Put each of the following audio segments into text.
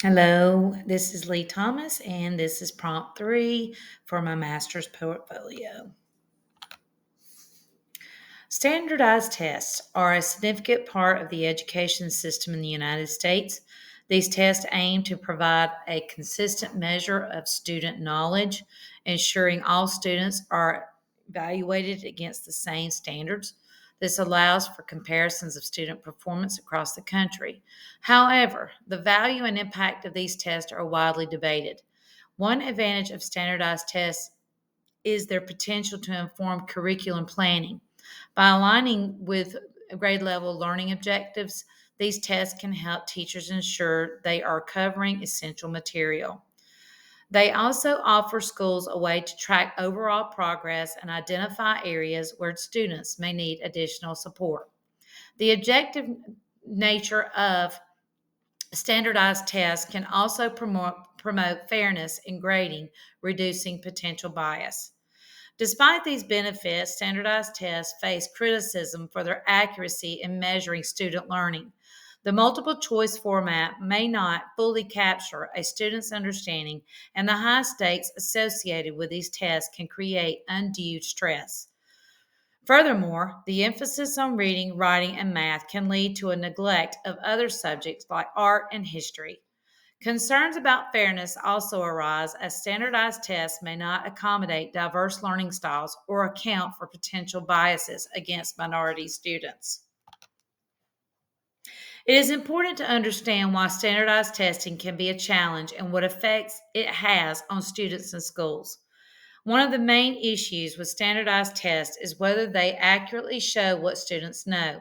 Hello, this is Leigh Thomas, and this is prompt 3 for my master's portfolio. Standardized tests are a significant part of the education system in the United States. These tests aim to provide a consistent measure of student knowledge, ensuring all students are evaluated against the same standards. This allows for comparisons of student performance across the country. However, the value and impact of these tests are widely debated. One advantage of standardized tests is their potential to inform curriculum planning. By aligning with grade level learning objectives, these tests can help teachers ensure they are covering essential material. They also offer schools a way to track overall progress and identify areas where students may need additional support. The objective nature of standardized tests can also promote fairness in grading, reducing potential bias. Despite these benefits, standardized tests face criticism for their accuracy in measuring student learning. The multiple choice format may not fully capture a student's understanding, and the high stakes associated with these tests can create undue stress. Furthermore, the emphasis on reading, writing, and math can lead to a neglect of other subjects like art and history. Concerns about fairness also arise as standardized tests may not accommodate diverse learning styles or account for potential biases against minority students. It is important to understand why standardized testing can be a challenge and what effects it has on students and schools. One of the main issues with standardized tests is whether they accurately show what students know.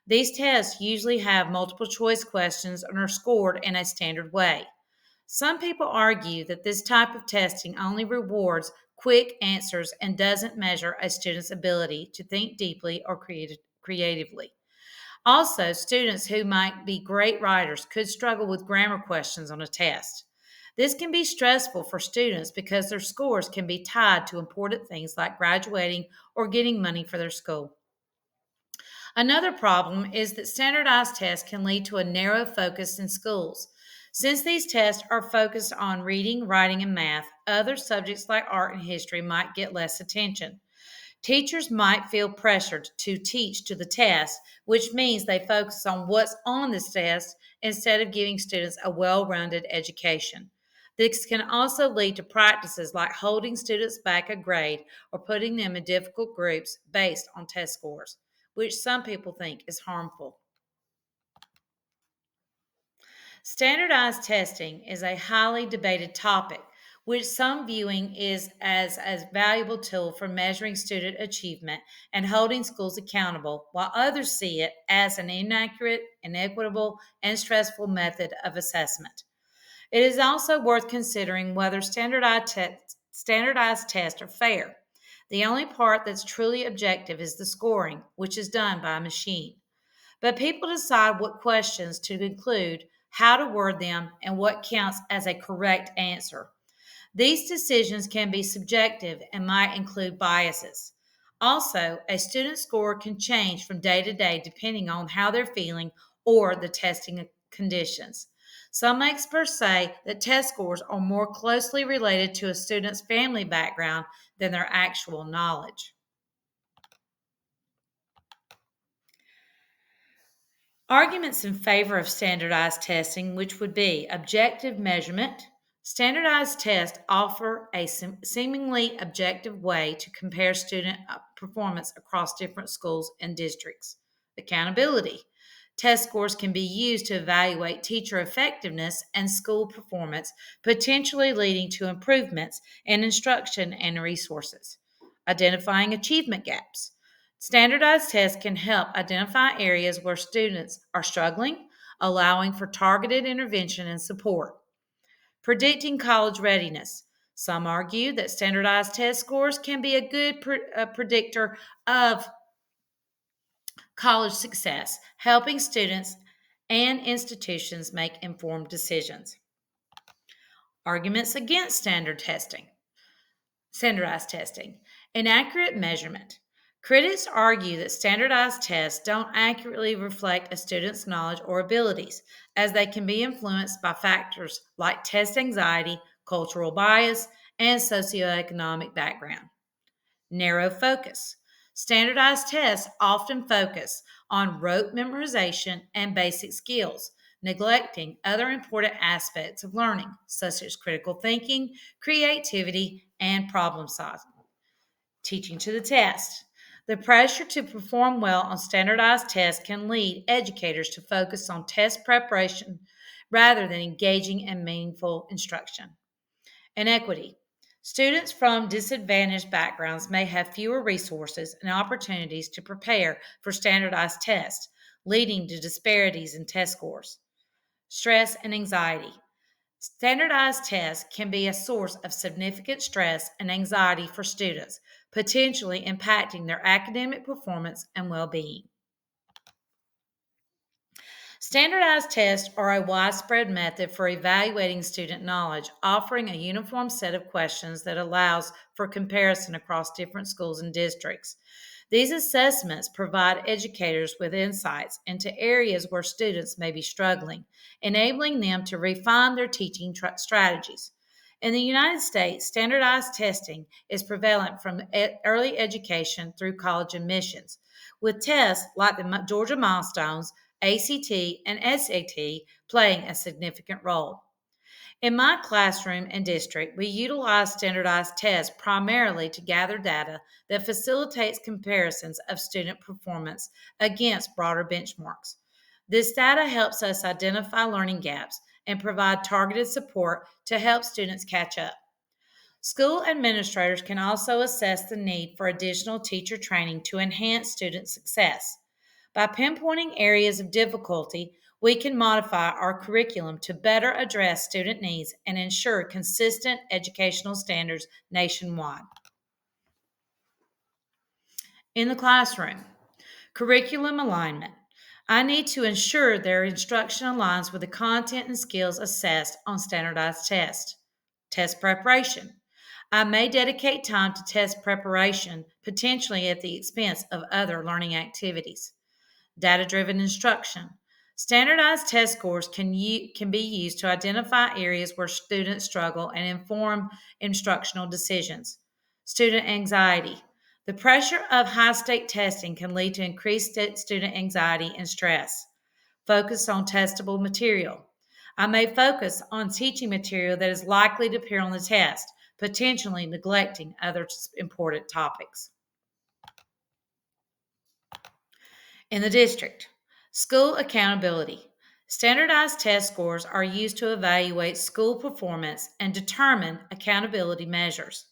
These tests usually have multiple choice questions and are scored in a standard way. Some people argue that this type of testing only rewards quick answers and doesn't measure a student's ability to think deeply or creatively. Also, students who might be great writers could struggle with grammar questions on a test. This can be stressful for students because their scores can be tied to important things like graduating or getting money for their school. Another problem is that standardized tests can lead to a narrow focus in schools. Since these tests are focused on reading, writing, and math, other subjects like art and history might get less attention. Teachers might feel pressured to teach to the test, which means they focus on what's on this test instead of giving students a well rounded education. This can also lead to practices like holding students back a grade or putting them in difficult groups based on test scores, which some people think is harmful. Standardized testing is a highly debated topic, which some viewing is as a valuable tool for measuring student achievement and holding schools accountable, while others see it as an inaccurate, inequitable, and stressful method of assessment. It is also worth considering whether standardized tests are fair. The only part that's truly objective is the scoring, which is done by a machine. But people decide what questions to include, how to word them, and what counts as a correct answer. These decisions can be subjective and might include biases. Also, a student's score can change from day to day depending on how they're feeling or the testing conditions. Some experts say that test scores are more closely related to a student's family background than their actual knowledge. Arguments in favor of standardized testing, which would be objective measurement. Standardized tests offer a seemingly objective way to compare student performance across different schools and districts. Accountability. Test scores can be used to evaluate teacher effectiveness and school performance, potentially leading to improvements in instruction and resources. Identifying achievement gaps. Standardized tests can help identify areas where students are struggling, allowing for targeted intervention and support. Predicting college readiness. Some argue that standardized test scores can be a good predictor of college success, helping students and institutions make informed decisions. Arguments against standardized testing. Inaccurate measurement. Critics argue that standardized tests don't accurately reflect a student's knowledge or abilities, as they can be influenced by factors like test anxiety, cultural bias, and socioeconomic background. Narrow focus. Standardized tests often focus on rote memorization and basic skills, neglecting other important aspects of learning, such as critical thinking, creativity, and problem solving. Teaching to the test. The pressure to perform well on standardized tests can lead educators to focus on test preparation rather than engaging in meaningful instruction. Inequity. Students from disadvantaged backgrounds may have fewer resources and opportunities to prepare for standardized tests, leading to disparities in test scores. Stress and anxiety. Standardized tests can be a source of significant stress and anxiety for students, potentially impacting their academic performance and well being. Standardized tests are a widespread method for evaluating student knowledge, offering a uniform set of questions that allows for comparison across different schools and districts. These assessments provide educators with insights into areas where students may be struggling, enabling them to refine their teaching strategies. In the United States, standardized testing is prevalent from early education through college admissions, with tests like the Georgia Milestones, ACT, and SAT playing a significant role. In my classroom and district, we utilize standardized tests primarily to gather data that facilitates comparisons of student performance against broader benchmarks. This data helps us identify learning gaps and provide targeted support to help students catch up. School administrators can also assess the need for additional teacher training to enhance student success. By pinpointing areas of difficulty, we can modify our curriculum to better address student needs and ensure consistent educational standards nationwide. In the classroom, curriculum alignment. I need to ensure their instruction aligns with the content and skills assessed on standardized tests. Test preparation. I may dedicate time to test preparation, potentially at the expense of other learning activities. Data driven instruction. Standardized test scores can be used to identify areas where students struggle and inform instructional decisions. Student anxiety. The pressure of high stake testing can lead to increased student anxiety and stress. Focus on testable material. I may focus on teaching material that is likely to appear on the test, potentially neglecting other important topics. In the district, school accountability. Standardized test scores are used to evaluate school performance and determine accountability measures.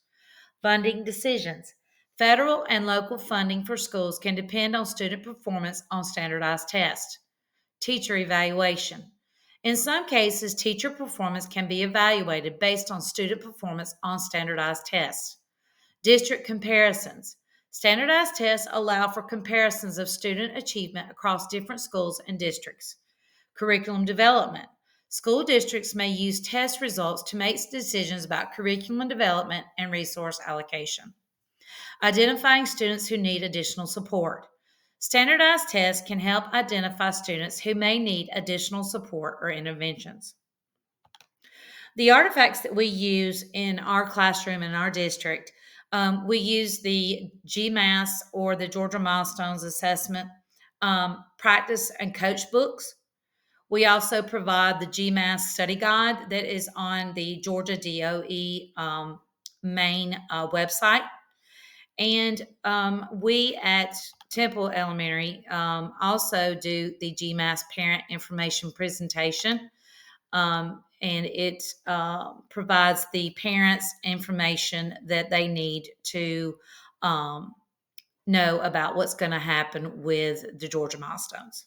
Funding decisions. Federal and local funding for schools can depend on student performance on standardized tests. Teacher evaluation. In some cases, teacher performance can be evaluated based on student performance on standardized tests. District comparisons. Standardized tests allow for comparisons of student achievement across different schools and districts. Curriculum development. School districts may use test results to make decisions about curriculum development and resource allocation. Identifying students who need additional support. Standardized tests can help identify students who may need additional support or interventions. The artifacts that we use in our classroom in our district, we use the GMAS or the Georgia Milestones Assessment practice and coach books. We also provide the GMAS study guide that is on the Georgia DOE main website. And we at Temple Elementary also do the GMAS parent information presentation. And it provides the parents information that they need to know about what's going to happen with the Georgia milestones.